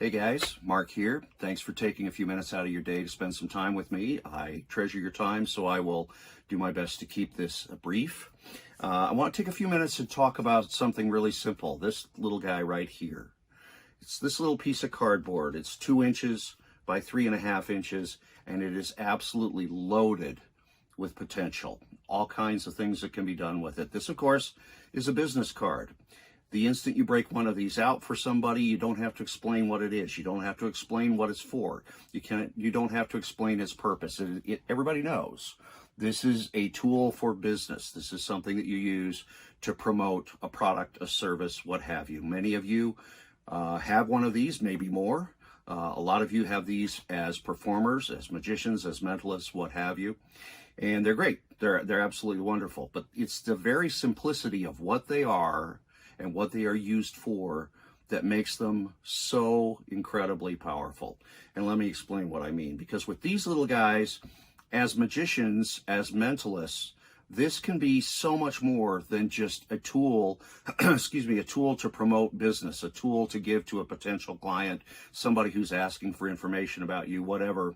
Hey guys, Mark here. Thanks for taking a few minutes out of your day to spend some time with me. I treasure your time, so I will do my best to keep this brief. I want to take a few minutes to talk about something really simple. This little guy right here. It's this little piece of cardboard. It's 2 inches by 3.5 inches, and it is absolutely loaded with potential. All kinds of things that can be done with it. This, of course, is a business card. The instant you break one of these out for somebody, you don't have to explain what it is. You don't have to explain what it's for. You don't have to explain its purpose. Everybody knows. This is a tool for business. This is something that you use to promote a product, a service, what have you. Many of you have one of these, maybe more. A lot of you have these as performers, as magicians, as mentalists, what have you. And they're great. They're absolutely wonderful. But it's the very simplicity of what they are and what they are used for that makes them so incredibly powerful. And let me explain what I mean. Because with these little guys, as magicians, as mentalists, this can be so much more than just a tool, a tool to promote business, a tool to give to a potential client, somebody who's asking for information about you, whatever,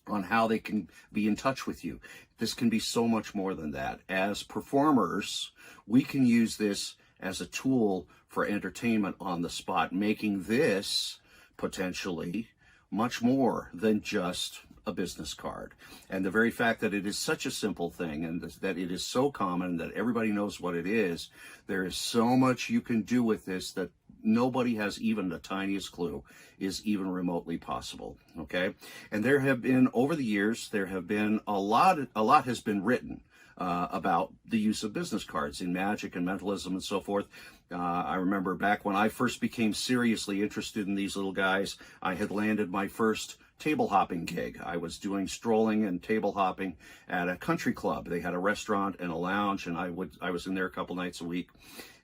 on how they can be in touch with you. This can be so much more than that. As performers, we can use this as a tool for entertainment on the spot, making this potentially much more than just a business card. And the very fact that it is such a simple thing and that it is so common that everybody knows what it is, there is so much you can do with this that nobody has even the tiniest clue is even remotely possible. Okay. And there have been, over the years, there have been a lot has been written about the use of business cards in magic and mentalism and so forth. I remember back when I first became seriously interested in these little guys, I had landed my first table hopping gig. I was doing strolling and table hopping at a country club. They had a restaurant and a lounge, and I was in there a couple nights a week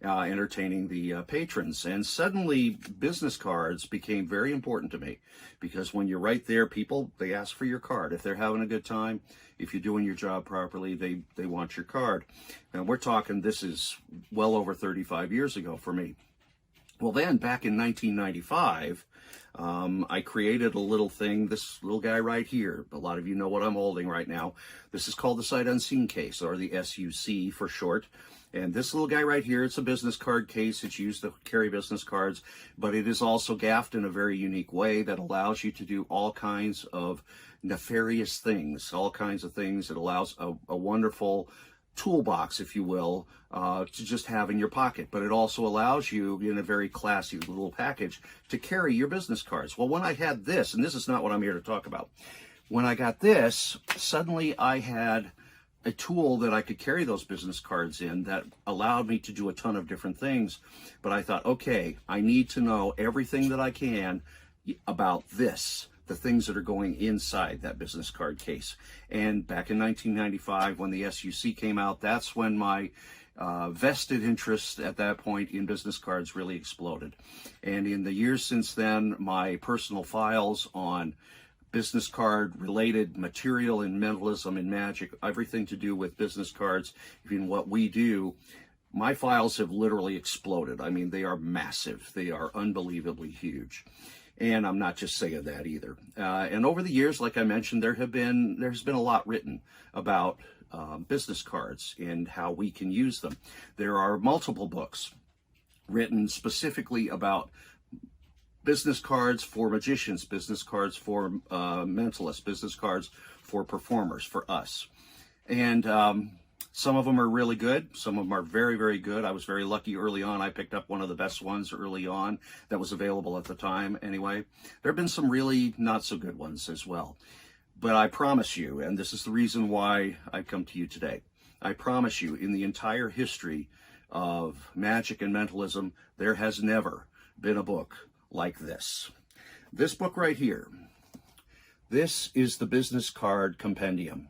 entertaining the patrons. And suddenly business cards became very important to me, because when you're right there, people, they ask for your card. If they're having a good time, if you're doing your job properly, they want your card. And we're talking, this is well over 35 years ago for me. Well, then back in 1995, I created a little thing, this little guy right here. A lot of you know what I'm holding right now. This is called the Sight Unseen case, or the SUC for short. And this little guy right here, it's a business card case. It's used to carry business cards, but it is also gaffed in a very unique way that allows you to do all kinds of nefarious things, all kinds of things. It allows a wonderful toolbox, if you will, to just have in your pocket. But it also allows you, in a very classy little package, to carry your business cards. Well, when I had this, and this is not what I'm here to talk about, when I got this, suddenly I had a tool that I could carry those business cards in that allowed me to do a ton of different things. But I thought, okay, I need to know everything that I can about this, the things that are going inside that business card case. And back in 1995, when the SUC came out, that's when my vested interest at that point in business cards really exploded. And in the years since then, my personal files on business card related material in mentalism and magic, everything to do with business cards, in what we do, my files have literally exploded. I mean, they are massive. They are unbelievably huge. And I'm not just saying that either. And over the years, like I mentioned, there's been a lot written about business cards and how we can use them. There are multiple books written specifically about business cards for magicians, business cards for mentalists, business cards for performers, for us. And some of them are really good. Some of them are very, very good. I was very lucky early on. I picked up one of the best ones early on that was available at the time anyway. There have been some really not so good ones as well. But I promise you, and this is the reason why I come to you today, I promise you, in the entire history of magic and mentalism, there has never been a book like this. This book right here, this is the Business Card Compendium.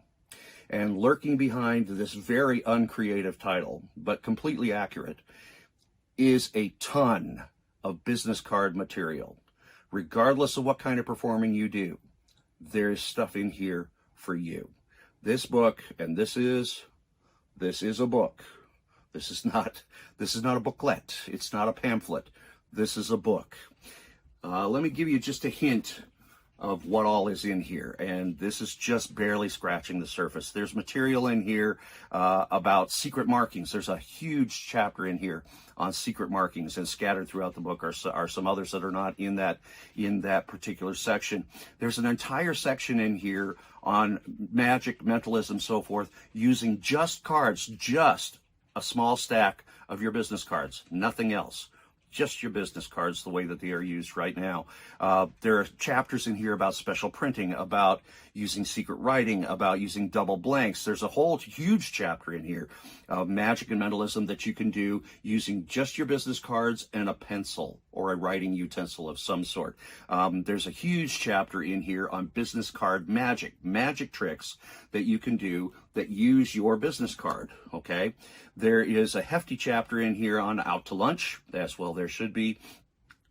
And lurking behind this very uncreative title, but completely accurate, is a ton of business card material. Regardless of what kind of performing you do, there's stuff in here for you. This book, and this is a book. This is not a booklet. It's not a pamphlet. This is a book. Let me give you just a hint of what all is in here, and this is just barely scratching the surface. There's material in here about secret markings. There's a huge chapter in here on secret markings, and scattered throughout the book are some others that are not in that particular section. There's an entire section in here on magic, mentalism, so forth, using just cards, just a small stack of your business cards, nothing else. Just your business cards the way that they are used right now. There are chapters in here about special printing, about using secret writing, about using double blanks. There's a whole huge chapter in here of magic and mentalism that you can do using just your business cards and a pencil or a writing utensil of some sort. There's a huge chapter in here on business card magic tricks that you can do that use your business card, okay? There is a hefty chapter in here on out to lunch, as well there should be.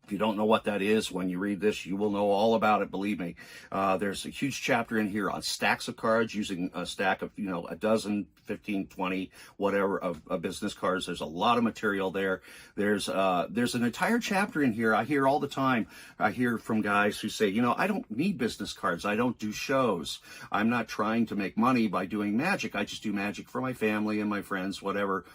If you don't know what that is, when you read this, you will know all about it, believe me. There's a huge chapter in here on stacks of cards, using a stack of, a dozen, 15, 20, whatever, of business cards. There's a lot of material there. There's an entire chapter in here. I hear all the time, I hear from guys who say, I don't need business cards. I don't do shows. I'm not trying to make money by doing magic. I just do magic for my family and my friends, whatever.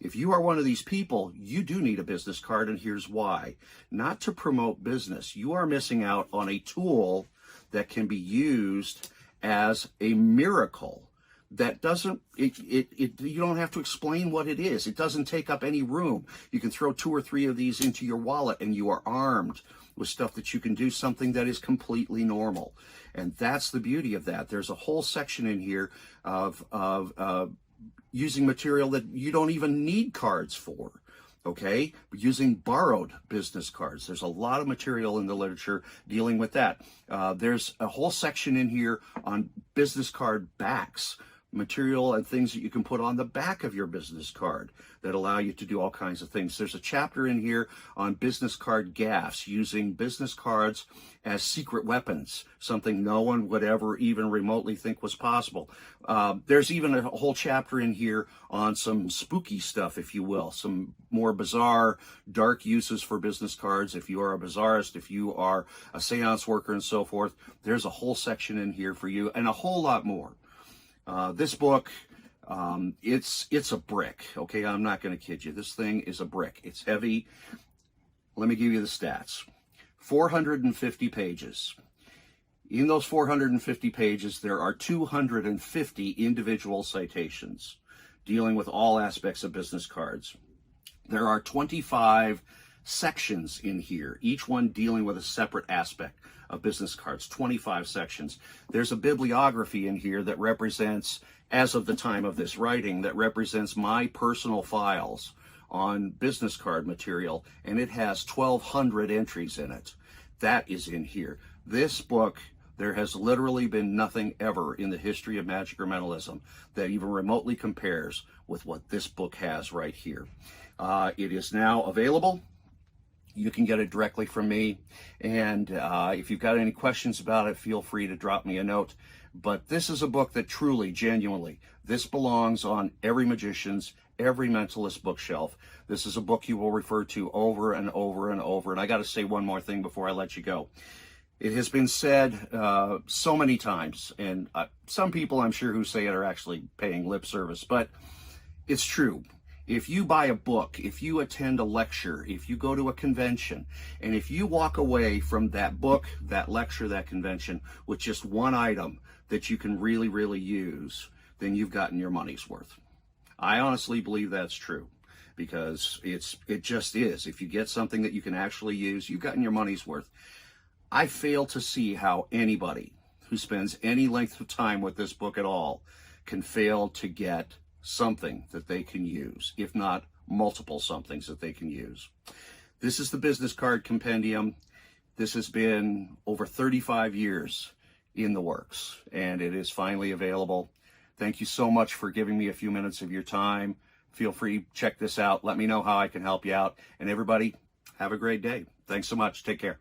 If you are one of these people, you do need a business card, and here's why. Not to promote business. You are missing out on a tool that can be used as a miracle. That doesn't, you don't have to explain what it is. It doesn't take up any room. You can throw 2 or 3 of these into your wallet, and you are armed with stuff that you can do something that is completely normal. And that's the beauty of that. There's a whole section in here of using material that you don't even need cards for, okay? Using borrowed business cards. There's a lot of material in the literature dealing with that. There's a whole section in here on business card backs, material and things that you can put on the back of your business card that allow you to do all kinds of things. There's a chapter in here on business card gaffes, using business cards as secret weapons, something no one would ever even remotely think was possible. There's even a whole chapter in here on some spooky stuff, if you will, some more bizarre, dark uses for business cards. If you are a bizarrist, if you are a seance worker and so forth, there's a whole section in here for you, and a whole lot more. This book, it's a brick, okay? I'm not going to kid you. This thing is a brick. It's heavy. Let me give you the stats. 450 pages. In those 450 pages, there are 250 individual citations dealing with all aspects of business cards. There are 25 sections in here, each one dealing with a separate aspect of business cards, 25 sections. There's a bibliography in here that represents, as of the time of this writing, that represents my personal files on business card material, and it has 1,200 entries in it. That is in here. This book, there has literally been nothing ever in the history of magic or mentalism that even remotely compares with what this book has right here. It is now available. You can get it directly from me, and if you've got any questions about it, feel free to drop me a note. But this is a book that truly, genuinely, this belongs on every magician's, every mentalist bookshelf. This is a book you will refer to over and over and over. And I got to say one more thing before I let you go. It has been said so many times, and some people I'm sure who say it are actually paying lip service, but it's true. If you buy a book, if you attend a lecture, if you go to a convention, and if you walk away from that book, that lecture, that convention, with just one item that you can really, really use, then you've gotten your money's worth. I honestly believe that's true, because it just is. If you get something that you can actually use, you've gotten your money's worth. I fail to see how anybody who spends any length of time with this book at all can fail to get something that they can use, if not multiple somethings that they can use. This is the Business Card Compendium. This has been over 35 years in the works, and it is finally available. Thank you so much for giving me a few minutes of your time. Feel free to check this out. Let me know how I can help you out. And everybody, have a great day. Thanks so much. Take care.